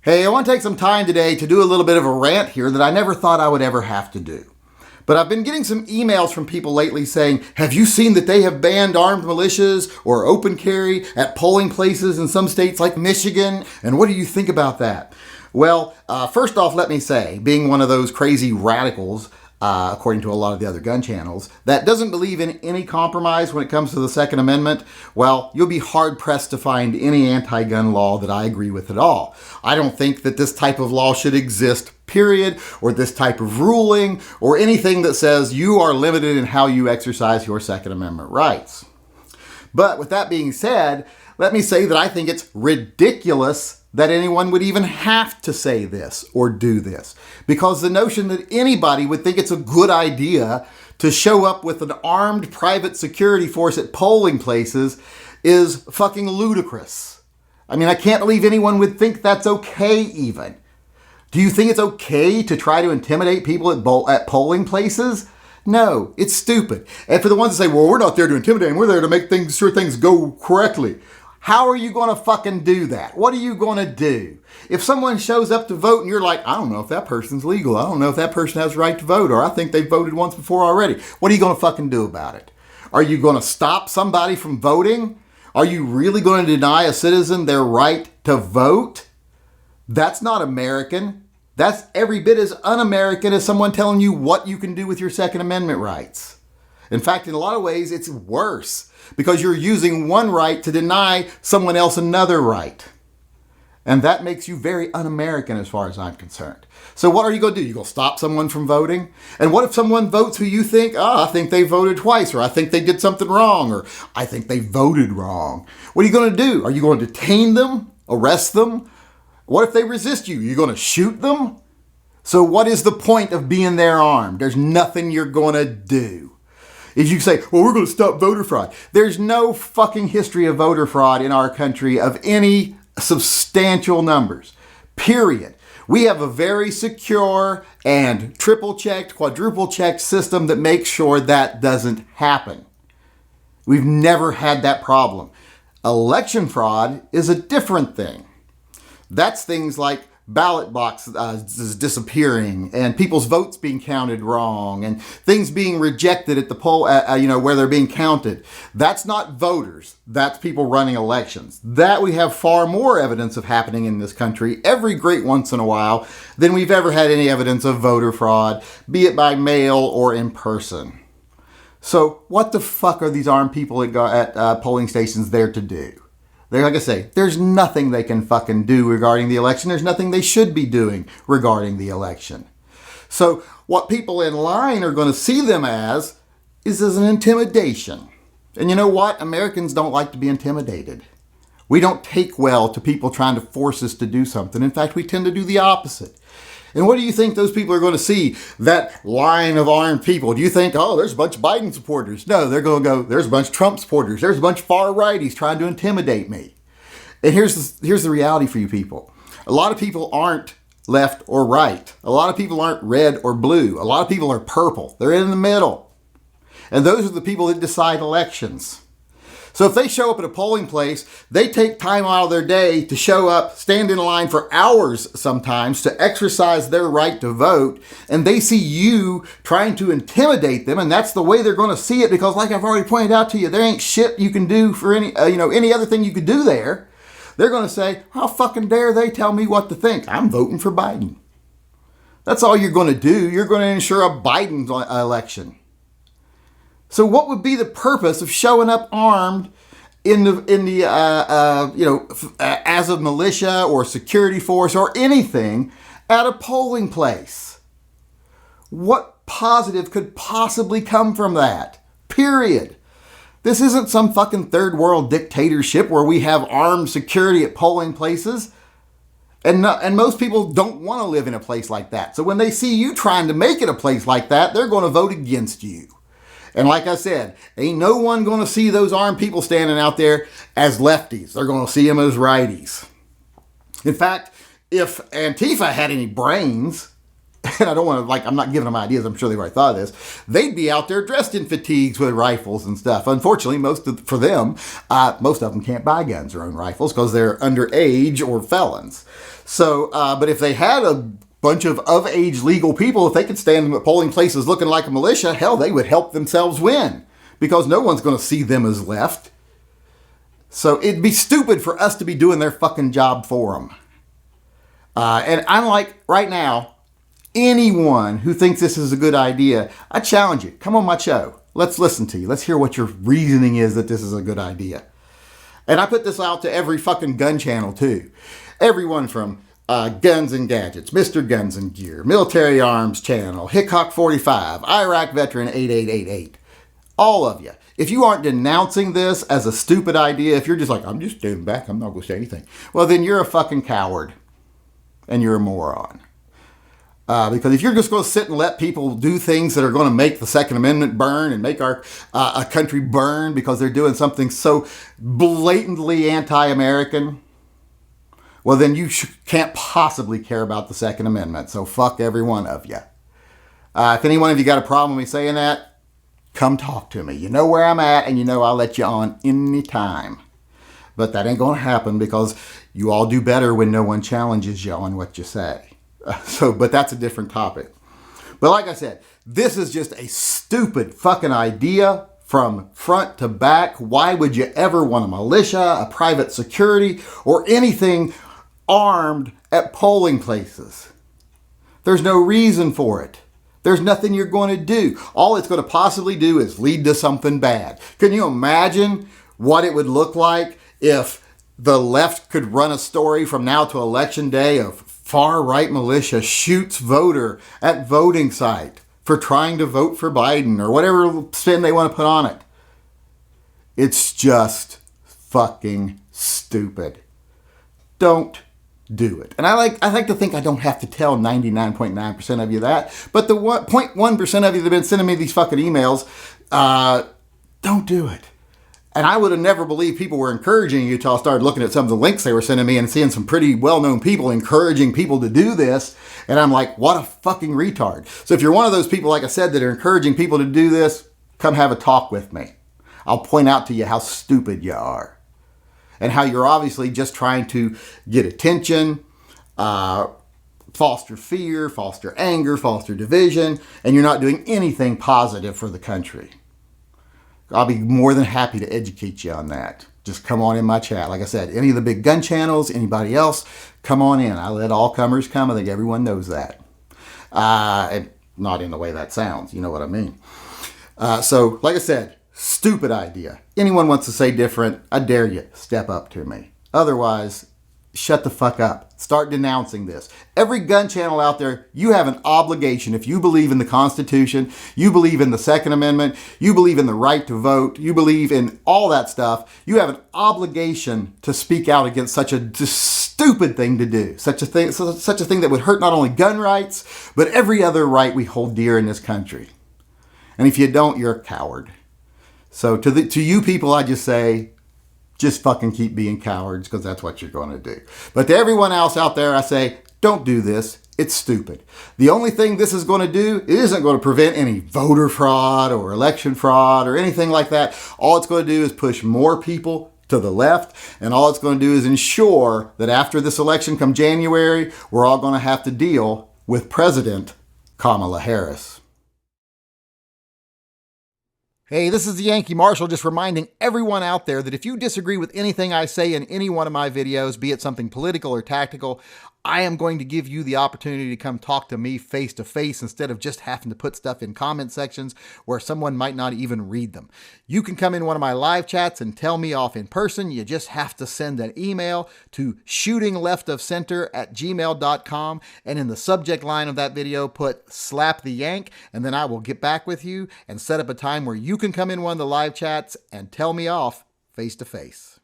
Hey, I want to take some time today to do a little bit of a rant here that I never thought I would ever have to do. But I've been getting some emails from people lately saying, have you seen that they have banned armed militias or open carry at polling places in some states like Michigan? And what do you think about that? Well, first off, let me say, being one of those crazy radicals, according to a lot of the other gun channels, that doesn't believe in any compromise when it comes to the Second Amendment, well, you'll be hard-pressed to find any anti-gun law that I agree with at all. I don't think that this type of law should exist, period, or this type of ruling, or anything that says you are limited in how you exercise your Second Amendment rights. But with that being said, let me say that I think it's ridiculous that anyone would even have to say this or do this. Because the notion that anybody would think it's a good idea to show up with an armed private security force at polling places is fucking ludicrous. I mean, I can't believe anyone would think that's okay even. Do you think it's okay to try to intimidate people at polling places? No, it's stupid. And for the ones that say, well, we're not there to intimidate them, we're there to make sure things go correctly. How are you going to fucking do that? What are you going to do? If someone shows up to vote and you're like, I don't know if that person's legal. I don't know if that person has the right to vote, or I think they've voted once before already. What are you going to fucking do about it? Are you going to stop somebody from voting? Are you really going to deny a citizen their right to vote? That's not American. That's every bit as un-American as someone telling you what you can do with your Second Amendment rights. In fact, in a lot of ways, it's worse because you're using one right to deny someone else another right. And that makes you very un-American as far as I'm concerned. So what are you going to do? You going to stop someone from voting? And what if someone votes who you think, I think they voted twice, or I think they did something wrong, or I think they voted wrong? What are you going to do? Are you going to detain them? Arrest them? What if they resist you? Are you going to shoot them? So what is the point of being there armed? There's nothing you're going to do. If you say, well, we're going to stop voter fraud. There's no fucking history of voter fraud in our country of any substantial numbers, period. We have a very secure and triple-checked, quadruple-checked system that makes sure that doesn't happen. We've never had that problem. Election fraud is a different thing. That's things like ballot boxes disappearing and people's votes being counted wrong and things being rejected at the poll, where they're being counted. That's not voters. That's people running elections. That we have far more evidence of happening in this country every great once in a while than we've ever had any evidence of voter fraud, be it by mail or in person. So what the fuck are these armed people at polling stations there to do? Like I say, there's nothing they can fucking do regarding the election. There's nothing they should be doing regarding the election. So what people in line are going to see them as is an intimidation. And you know what? Americans don't like to be intimidated. We don't take well to people trying to force us to do something. In fact, we tend to do the opposite. And what do you think those people are going to see? That line of armed people. Do you think, there's a bunch of Biden supporters? No, they're going to go, there's a bunch of Trump supporters. There's a bunch of far righties trying to intimidate me. And here's the reality for you people. A lot of people aren't left or right. A lot of people aren't red or blue. A lot of people are purple. They're in the middle. And those are the people that decide elections. So if they show up at a polling place, they take time out of their day to show up, stand in line for hours sometimes to exercise their right to vote, and they see you trying to intimidate them, and that's the way they're going to see it because, like I've already pointed out to you, there ain't shit you can do for any other thing you could do there. They're going to say, how fucking dare they tell me what to think? I'm voting for Biden. That's all you're going to do. You're going to ensure a Biden election. So what would be the purpose of showing up armed as a militia or security force or anything at a polling place? What positive could possibly come from that? Period. This isn't some fucking third world dictatorship where we have armed security at polling places. And most people don't want to live in a place like that. So when they see you trying to make it a place like that, they're going to vote against you. And like I said, ain't no one going to see those armed people standing out there as lefties. They're going to see them as righties. In fact, if Antifa had any brains, and I don't want to, like, I'm not giving them ideas, I'm sure they've already thought of this, they'd be out there dressed in fatigues with rifles and stuff. Unfortunately, most of them can't buy guns or own rifles because they're underage or felons. So, but if they had a bunch of age legal people, if they could stand at polling places looking like a militia, hell, they would help themselves win because no one's going to see them as left. So it'd be stupid for us to be doing their fucking job for them. And I'm like, right now, anyone who thinks this is a good idea, I challenge you. Come on my show. Let's listen to you. Let's hear what your reasoning is that this is a good idea. And I put this out to every fucking gun channel too. Everyone from Guns and Gadgets, Mr. Guns and Gear, Military Arms Channel, Hickok 45, Iraq Veteran 8888. All of you. If you aren't denouncing this as a stupid idea, if you're just like, I'm just standing back, I'm not going to say anything, well, then you're a fucking coward. And you're a moron. Because if you're just going to sit and let people do things that are going to make the Second Amendment burn and make our country burn because they're doing something so blatantly anti-American, well, then you can't possibly care about the Second Amendment. So fuck every one of you. If any one of you got a problem with me saying that, come talk to me. You know where I'm at, and you know I'll let you on anytime. But that ain't going to happen because you all do better when no one challenges you on what you say. But that's a different topic. But like I said, this is just a stupid fucking idea from front to back. Why would you ever want a militia, a private security, or anything armed at polling places? There's no reason for it. There's nothing you're going to do. All it's going to possibly do is lead to something bad. Can you imagine what it would look like if the left could run a story from now to election day of far-right militia shoots voter at voting site for trying to vote for Biden or whatever spin they want to put on it? It's just fucking stupid. Don't do it. And I like to think I don't have to tell 99.9% of you that, but the 0.1% of you that have been sending me these fucking emails, don't do it. And I would have never believed people were encouraging you until I started looking at some of the links they were sending me and seeing some pretty well-known people encouraging people to do this. And I'm like, what a fucking retard. So if you're one of those people, like I said, that are encouraging people to do this, come have a talk with me. I'll point out to you how stupid you are. And how you're obviously just trying to get attention, foster fear, foster anger, foster division, and you're not doing anything positive for the country. I'll be more than happy to educate you on that. Just come on in my chat. Like I said, any of the big gun channels, anybody else, come on in. I let all comers come. I think everyone knows that. And not in the way that sounds. You know what I mean. So, like I said, stupid idea. Anyone wants to say different, I dare you, step up to me. Otherwise, shut the fuck up. Start denouncing this. Every gun channel out there, you have an obligation. If you believe in the Constitution, you believe in the Second Amendment, you believe in the right to vote, you believe in all that stuff, you have an obligation to speak out against such a stupid thing to do. Such a thing that would hurt not only gun rights, but every other right we hold dear in this country. And if you don't, you're a coward. So to you people, I just say, just fucking keep being cowards, because that's what you're going to do. But to everyone else out there, I say, don't do this. It's stupid. The only thing this is going to do, it isn't going to prevent any voter fraud or election fraud or anything like that. All it's going to do is push more people to the left, and all it's going to do is ensure that after this election come January, we're all going to have to deal with President Kamala Harris. Hey, this is the Yankee Marshal, just reminding everyone out there that if you disagree with anything I say in any one of my videos, be it something political or tactical, I am going to give you the opportunity to come talk to me face to face instead of just having to put stuff in comment sections where someone might not even read them. You can come in one of my live chats and tell me off in person. You just have to send an email to shootingleftofcenter@gmail.com, and in the subject line of that video put slap the yank, and then I will get back with you and set up a time where you can come in one of the live chats and tell me off face to face.